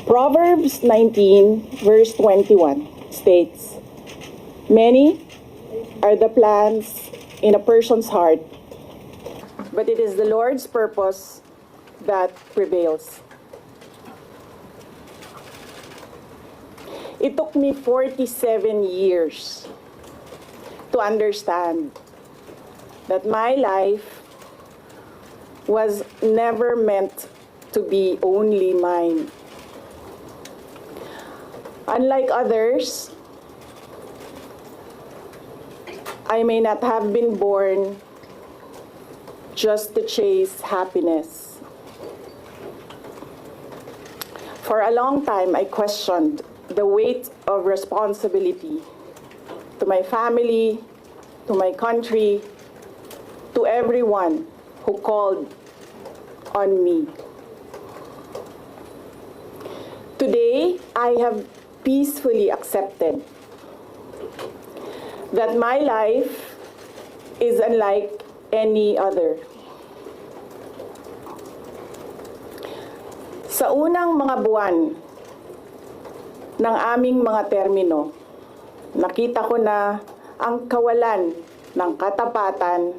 Proverbs 19, verse 21 states, "Many are the plans in a person's heart, but it is the Lord's purpose that prevails." It took me 47 years to understand that my life was never meant to be only mine. Unlike others, I may not have been born just to chase happiness. For a long time, I questioned the weight of responsibility to my family, to my country, to everyone who called on me. Today, I have peacefully accepted that my life is unlike any other. Sa unang mga buwan ng aming mga termino, nakita ko na ang kawalan ng katapatan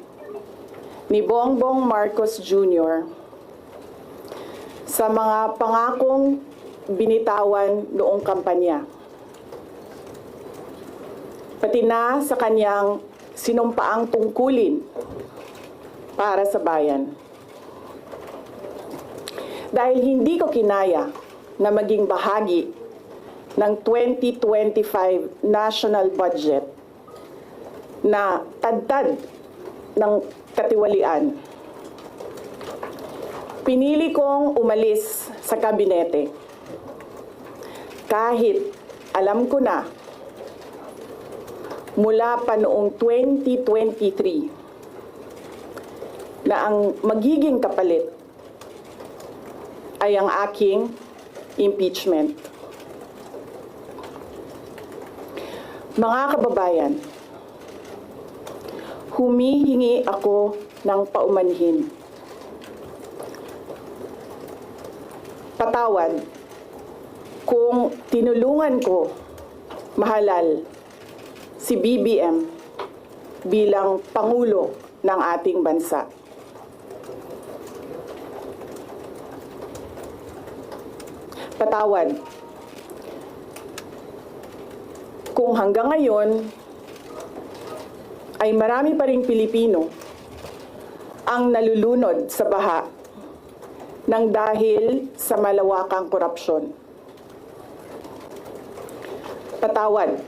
ni Bongbong Marcos Jr. sa mga pangakong binitawan noong kampanya, pati na sa kanyang sinumpaang tungkulin para sa bayan. Dahil hindi ko kinaya na maging bahagi ng 2025 national budget na tadtad ng katiwalian, pinili kong umalis sa kabinete. Kahit alam ko na mula pa noong 2023 na ang magiging kapalit ay ang aking impeachment. Mga kababayan, humihingi ako ng paumanhin. Patawad kung tinulungan ko mahalal si BBM bilang Pangulo ng ating bansa. Patawad kung hanggang ngayon ay marami pa ring Pilipino ang nalulunod sa baha ng dahil sa malawakang korupsyon. Patawad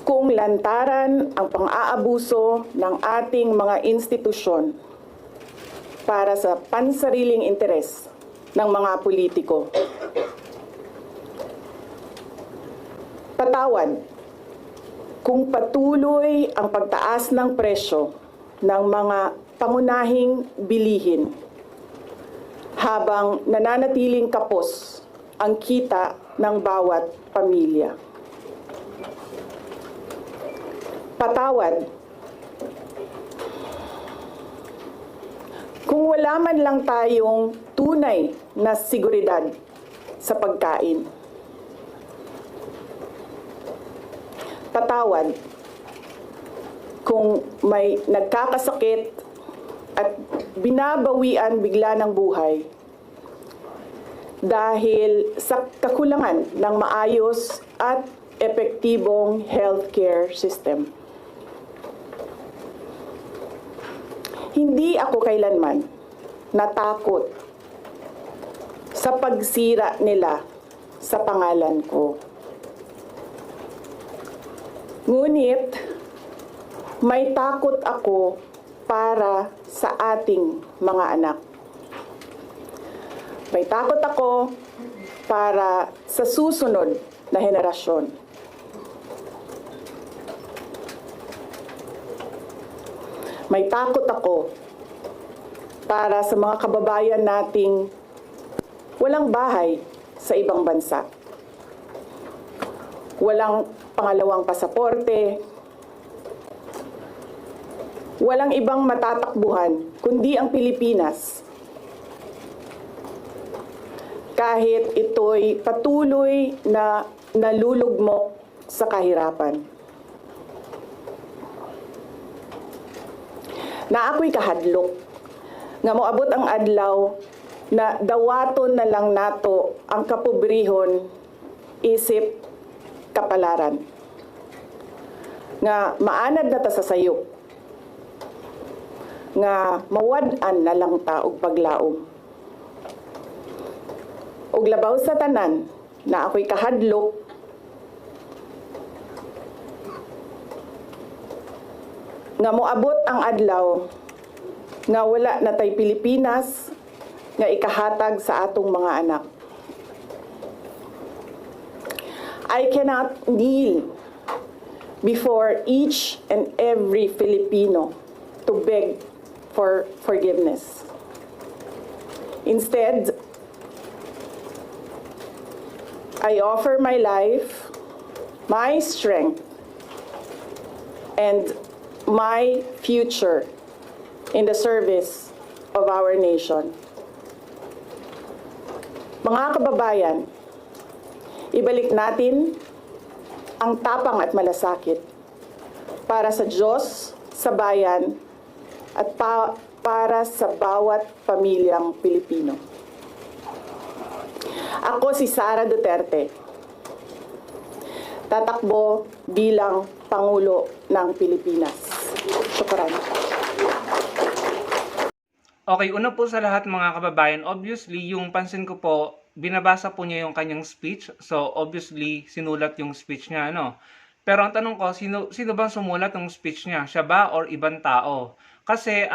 kung lantaran ang pang-aabuso ng ating mga institusyon para sa pansariling interes ng mga politiko. Patawad kung patuloy ang pagtaas ng presyo ng mga pangunahing bilihin habang nananatiling kapos ang kita ng bawat pamilya. Patawad kung wala man lang tayong tunay na seguridad sa pagkain. Patawad kung may nagkakasakit at binabawian bigla ng buhay dahil sa kakulangan ng maayos at epektibong healthcare system. Hindi ako kailanman natakot sa pagsira nila sa pangalan ko. Ngunit may takot ako para sa ating mga anak. May takot ako para sa susunod na henerasyon. May takot ako para sa mga kababayan nating walang bahay sa ibang bansa. Walang pangalawang pasaporte. Walang ibang matatakbuhan kundi ang Pilipinas. kahit ito'y patuloy na nalulugmok sa kahirapan. Na ako'y kahadlok, nga moabot ang adlaw na dawaton na lang nato ang kapobrihon isip kapalaran. Nga maanad na ta sa sayop, nga mawad-an na lang ta og paglaom. Og labaw sa tanan na ako'y kahadlok, nga moabot ang adlaw nga wala na tay Pilipinas nga ikahatag sa atong mga anak. I cannot kneel before each and every Filipino to beg for forgiveness. Instead, I offer my life, my strength, and my future in the service of our nation. Mga kababayan, ibalik natin ang tapang at malasakit para sa Diyos, sa bayan, at para sa bawat pamilyang Pilipino. Ako si Sara Duterte, tatakbo bilang Pangulo ng Pilipinas. Syukran. Okay, una po sa lahat mga kababayan, obviously yung pansin ko po, binabasa po niya yung kanyang speech. So obviously sinulat yung speech niya, ano? Pero ang tanong ko, sino ba sumulat ng speech niya? Siya ba or ibang tao? Kasi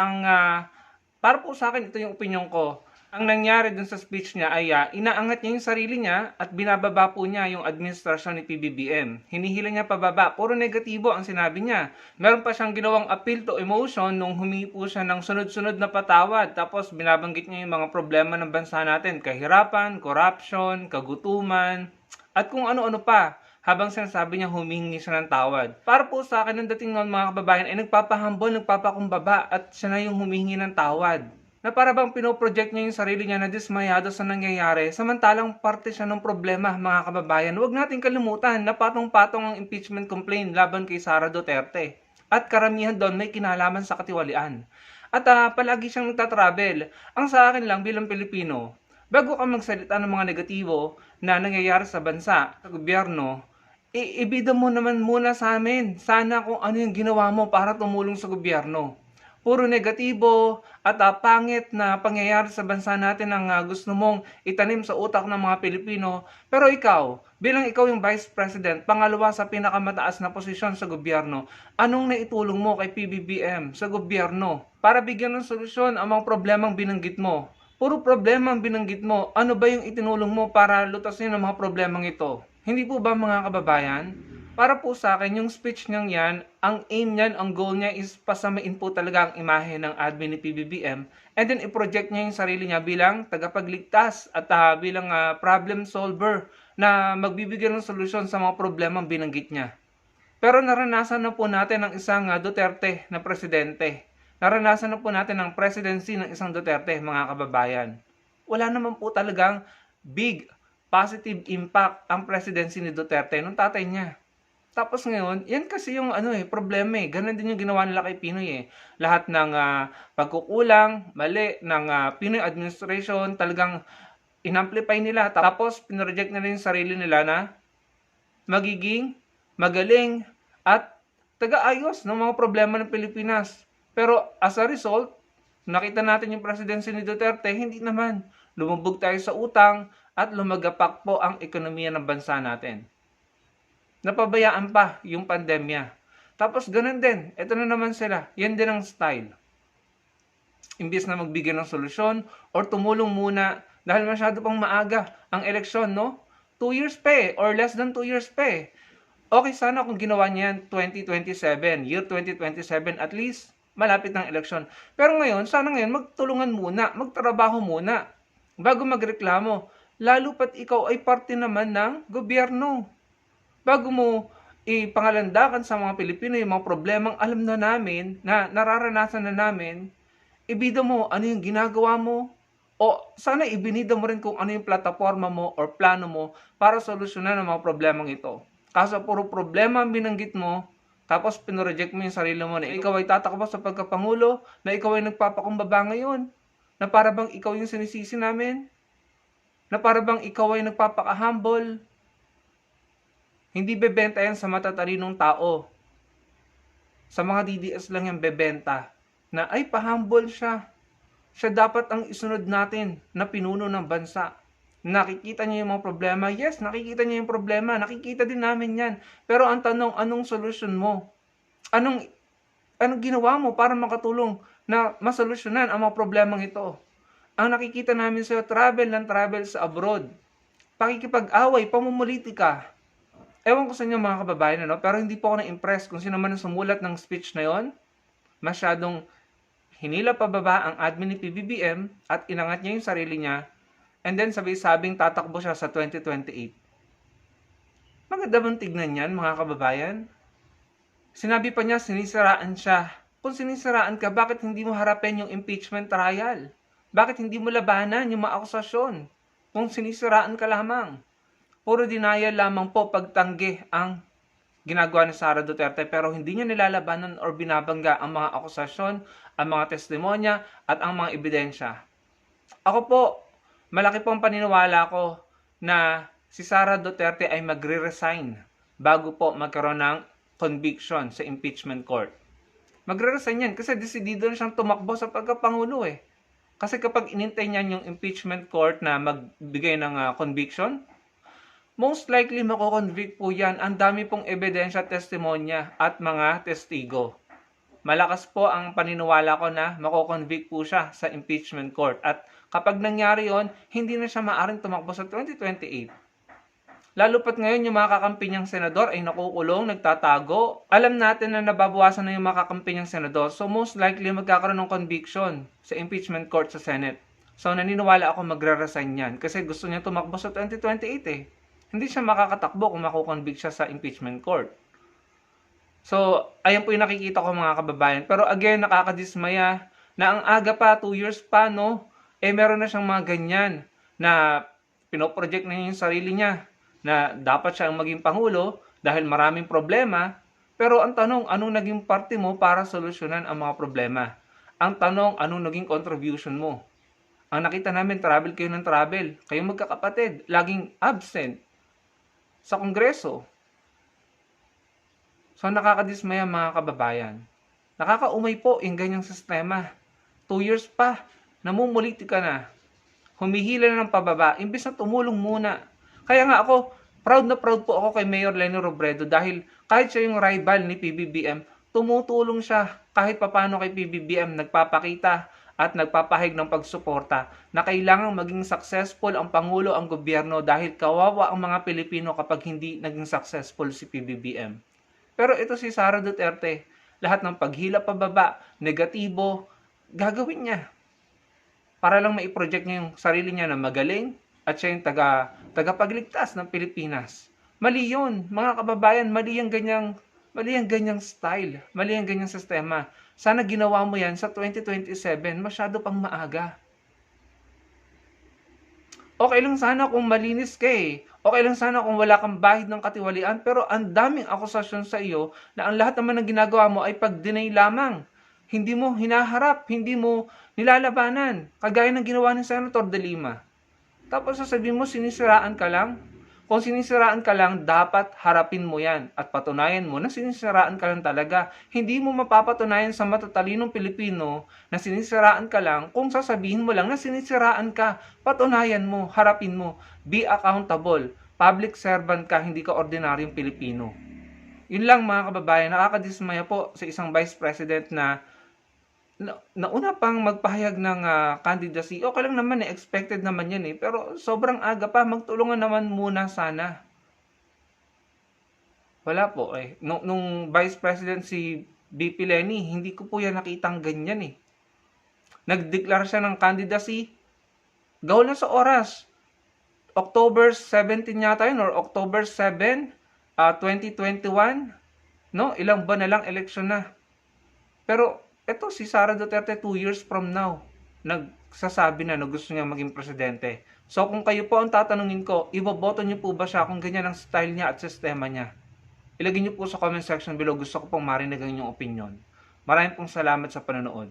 para po sa akin, ito yung opinion ko. Ang nangyari dun sa speech niya ay inaangat niya yung sarili niya at binababa po niya yung administrasyon ni PBBM. Hinihila niya pababa. Puro negatibo ang sinabi niya. Meron pa siyang ginawang appeal to emotion nung humingi po siya ng sunod-sunod na patawad. Tapos binabanggit niya yung mga problema ng bansa natin. Kahirapan, corruption, kagutuman, at kung ano-ano pa. Habang sinasabi niya humingi siya ng tawad. Para po sa akin, ang dating ng mga kababayan ay nagpapahambol, nagpapakumbaba at siya na yung humingi ng tawad. Na para bang pinoproject niya yung sarili niya na dismayado sa nangyayari, samantalang parte siya ng problema, mga kababayan. Huwag natin kalimutan na patong-patong ang impeachment complaint laban kay Sara Duterte. At karamihan doon may kinalaman sa katiwalian. At palagi siyang nagtatravel. Ang sa akin lang bilang Pilipino, bago ka magsalita ng mga negatibo na nangyayari sa bansa, sa gobyerno, ibida mo naman muna sa amin. Sana kung ano yung ginawa mo para tumulong sa gobyerno. Puro negatibo at pangit na pangyayari sa bansa natin ang gusto mong itanim sa utak ng mga Pilipino. Pero ikaw, bilang ikaw yung Vice President, pangalawa sa pinakamataas na posisyon sa gobyerno, anong naitulong mo kay PBBM sa gobyerno para bigyan ng solusyon ang mga problemang binanggit mo? Puro problema ang binanggit mo. Ano ba yung itinulong mo para lutasin ang mga problemang ito? Hindi po ba mga kababayan? Para po sa akin, yung speech niyang yan, ang aim niyan, ang goal niya is pasamain po talaga ang imahe ng admin ni PBBM and then i-project niya yung sarili niya bilang tagapagligtas at bilang problem solver na magbibigay ng solusyon sa mga problemang binanggit niya. Pero naranasan na po natin ang isang Duterte na presidente. Naranasan na po natin ang presidency ng isang Duterte, mga kababayan. Wala naman po talagang big positive impact ang presidency ni Duterte nung tatay niya. Tapos ngayon, yan kasi yung problema eh. Ganun din yung ginawa nila kay Pinoy eh. Lahat ng pagkukulang, mali ng Pinoy administration, talagang inamplify nila. Tapos pinroject nila yung sarili nila na magiging magaling at taga-ayos ng mga problema ng Pilipinas. Pero as a result, nakita natin yung presidency ni Duterte, hindi naman. Lumubog tayo sa utang at lumagapak po ang ekonomiya ng bansa natin. Napabayaan pa yung pandemya. Tapos ganun din, ito na naman sila. Yan din ang style. Imbis na magbigay ng solusyon or tumulong muna dahil masyado pang maaga ang eleksyon, no? 2 years pa eh, or less than 2 years pa eh. Okay sana kung ginawa niya yan 2027, year 2027, at least malapit ng eleksyon. Pero ngayon, sana ngayon magtulungan muna, magtrabaho muna bago magreklamo. Lalo pat ikaw ay parte naman ng gobyerno. Bago mo ipangalandakan sa mga Pilipino yung mga problemang alam na namin, na nararanasan na namin, ibida mo ano yung ginagawa mo O sana ibinida mo rin kung ano yung plataforma mo or plano mo para solusyonan ang mga problemang ito. Kaso puro problema ang binanggit mo, tapos pinureject mo yung sarili mo na ikaw ay tatakbo sa pagkapangulo, na ikaw ay nagpapakumbaba ngayon, na para bang ikaw yung sinisisi namin, na para bang ikaw ay nagpapaka-humble. Hindi bebenta yan sa matatalinong tao. Sa mga DDS lang yung bebenta na ay pa-humble siya. Siya dapat ang isunod natin na pinuno ng bansa. Nakikita niya yung mga problema? Yes, nakikita niya yung problema. Nakikita din namin yan. Pero ang tanong, anong solusyon mo? Anong ginawa mo para makatulong na masolusyonan ang mga problemang ito? Ang nakikita namin sa'yo, travel ng travel sa abroad. Pakikipag-away, pamumulitika. Ewan ko sa inyo mga kababayan, ano? Pero hindi po ako na-impress kung sino man ang sumulat ng speech na yon. Masyadong hinila pababa ang admin ni PBBM at inangat niya yung sarili niya, and then sabing tatakbo siya sa 2028. Maganda bang tignan yan, mga kababayan? Sinabi pa niya sinisiraan siya. Kung sinisiraan ka, bakit hindi mo harapin yung impeachment trial? Bakit hindi mo labanan yung mga akusasyon? Kung sinisiraan ka lamang. Puro denial lamang po, pagtanggi ang ginagawa ni Sara Duterte, pero hindi niya nilalabanan or binabangga ang mga akusasyon, ang mga testimonya, at ang mga ebidensya. Ako po, malaki pong paniniwala ko na si Sara Duterte ay magre-resign bago po magkaroon ng conviction sa impeachment court. Magre-resign yan kasi desidido na siyang tumakbo sa pagkapangulo eh. Kasi kapag inintay niyan yung impeachment court na magbigay ng conviction, most likely mako-convict po yan. Ang dami pong ebidensya, testimonya at mga testigo. Malakas po ang paniniwala ko na mako-convict po siya sa impeachment court. At kapag nangyari yon, hindi na siya maaaring tumakbo sa 2028. Lalo pat ngayon yung mga kakampi niyang senador ay nakukulong, nagtatago. Alam natin na nababawasan na yung mga kakampi niyang senador. So most likely magkakaroon ng conviction sa impeachment court sa Senate. So naniniwala ako magre-resign yan kasi gusto niya tumakbo sa 2028 eh. Hindi siya makakatakbo kung makukonvict siya sa impeachment court. So, ayan po yung nakikita ko mga kababayan. Pero again, nakakadismaya na ang aga pa, 2 years pa, no? Meron na siyang mga ganyan na pinoproject na niya yung sarili niya na dapat siya ang maging pangulo dahil maraming problema. Pero ang tanong, anong naging parte mo para solusyonan ang mga problema? Ang tanong, anong naging contribution mo? Ang nakita namin, travel kayo ng travel. Kayong magkakapatid, laging absent sa Kongreso. So nakakadismaya mga kababayan. Nakakaumay po yung ganyang sistema. 2 years pa, namumulitika na. Humihila na ng pababa, imbis na tumulong muna. Kaya nga ako, proud na proud po ako kay Mayor Leni Robredo dahil kahit siya yung rival ni PBBM, tumutulong siya kahit papano kay PBBM, nagpapakita at nagpapahig ng pagsuporta na kailangang maging successful ang Pangulo, ang gobyerno dahil kawawa ang mga Pilipino kapag hindi naging successful si PBBM. Pero ito si Sara Duterte, lahat ng paghila pababa, negatibo, gagawin niya. Para lang maiproject niya yung sarili niya na magaling at siya yung tagapagligtas ng Pilipinas. Mali yun, mga kababayan, mali yung ganyang style, mali yung ganyang sistema. Sana ginawa mo yan sa 2027, masyado pang maaga. Okay lang sana kung malinis ka eh. Okay lang sana kung wala kang bahid ng katiwalian, pero ang daming akusasyon sa iyo na ang lahat naman ng ginagawa mo ay pag-deny lamang. Hindi mo hinaharap, hindi mo nilalabanan, kagaya ng ginawa ni Senator De Lima. Tapos sasabihin mo, sinisiraan ka lang? Kung sinisiraan ka lang, dapat harapin mo yan at patunayan mo na sinisiraan ka lang talaga. Hindi mo mapapatunayan sa matatalinong Pilipino na sinisiraan ka lang kung sasabihin mo lang na sinisiraan ka. Patunayan mo, harapin mo. Be accountable. Public servant ka, hindi ka ordinaryong Pilipino. Yun lang mga kababayan, nakakadismaya po sa isang Vice President na nauna pang magpahayag ng candidacy. Okay lang naman eh, expected naman yan eh. Pero sobrang aga pa, magtulungan naman muna sana. Wala po eh. Nung Vice President si BP Leni, hindi ko po yan nakitang ganyan eh. Nag-declare siya ng candidacy, gawin na sa oras. October 17 yata yun or October 7, 2021. No? Ilang buwan na lang election na. Pero eto si Sara Duterte 2 years from now. nagsasabi na gusto niya maging presidente. So kung kayo po ang tatanungin ko, iboboto niyo po ba siya kung ganyan ang style niya at sistema niya? Ilagay niyo po sa comment section below. Gusto ko pong marinig ang inyong opinion. Maraming pong salamat sa panonood.